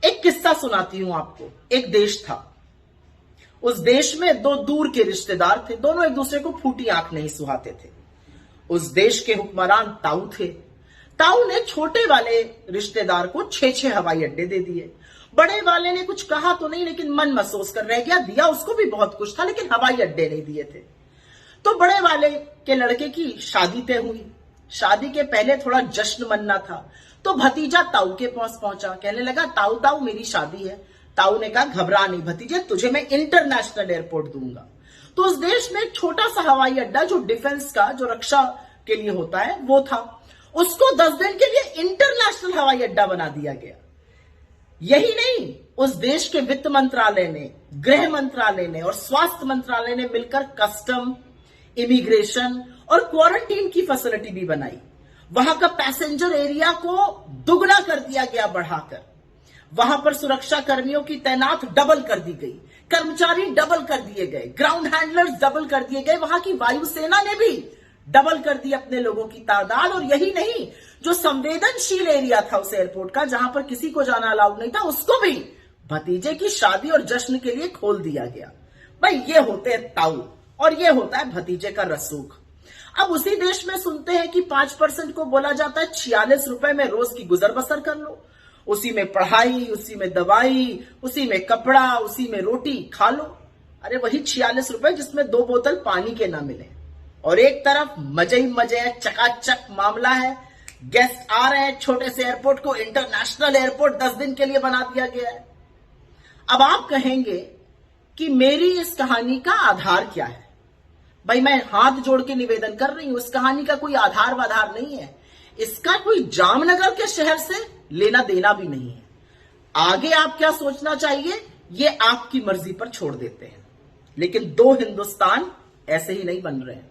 एक किस्सा सुनाती हूं आपको। एक देश था, उस देश में दो दूर के रिश्तेदार थे, दोनों एक दूसरे को फूटी आंख नहीं सुहाते थे। उस देश के हुक्मरान ताऊ थे। ताऊ ने छोटे वाले रिश्तेदार को 6-6 हवाई अड्डे दे दिए। बड़े वाले ने कुछ कहा तो नहीं, लेकिन मन महसूस कर रह गया, दिया उसको भी बहुत कुछ था, लेकिन हवाई अड्डे नहीं दिए थे। तो बड़े वाले के लड़के की शादी तय हुई। शादी के पहले थोड़ा जश्न मनना था, तो भतीजा ताऊ के पास पहुंचा, कहने लगा, ताऊ ताऊ मेरी शादी है। ताऊ ने कहा, घबरा नहीं भतीजे, तुझे मैं इंटरनेशनल एयरपोर्ट दूंगा। तो उस देश में एक छोटा सा हवाई अड्डा जो डिफेंस का, जो रक्षा के लिए होता है, वो था। उसको 10 दिन के लिए इंटरनेशनल हवाई अड्डा बना दिया गया। यही नहीं, उस देश के वित्त मंत्रालय ने, गृह मंत्रालय ने और स्वास्थ्य मंत्रालय ने मिलकर कस्टम, इमिग्रेशन और क्वारंटीन की फैसिलिटी भी बनाई। वहां का पैसेंजर एरिया को दुगना कर दिया गया बढ़ाकर। वहां पर सुरक्षा कर्मियों की तैनात डबल कर दी गई, कर्मचारी डबल कर दिए गए, ग्राउंड हैंडलर्स डबल कर दिए गए। वहां की वायुसेना ने भी डबल कर दी अपने लोगों की तादाद। और यही नहीं, जो संवेदनशील एरिया था उस एयरपोर्ट का, जहां पर किसी को जाना अलाउड नहीं था, उसको भी भतीजे की शादी और जश्न के लिए खोल दिया गया। भाई ये होते हैं ताऊ और ये होता है भतीजे का रसूख। अब उसी देश में सुनते हैं कि 5% को बोला जाता है 46 रुपए में रोज की गुजर बसर कर लो। उसी में पढ़ाई, उसी में दवाई, उसी में कपड़ा, उसी में रोटी खा लो। अरे वही 46 रुपए जिसमें 2 बोतल पानी के ना मिले। और एक तरफ मजे ही मजे है, चकाचक मामला है, गेस्ट आ रहे हैं, छोटे से एयरपोर्ट को इंटरनेशनल एयरपोर्ट 10 दिन के लिए बना दिया गया है। अब आप कहेंगे कि मेरी इस कहानी का आधार क्या है? भाई मैं हाथ जोड़ के निवेदन कर रही हूं, इस कहानी का कोई आधार वाधार नहीं है। इसका कोई जामनगर के शहर से लेना देना भी नहीं है। आगे आप क्या सोचना चाहिए, ये आपकी मर्जी पर छोड़ देते हैं। लेकिन 2 हिंदुस्तान ऐसे ही नहीं बन रहे हैं।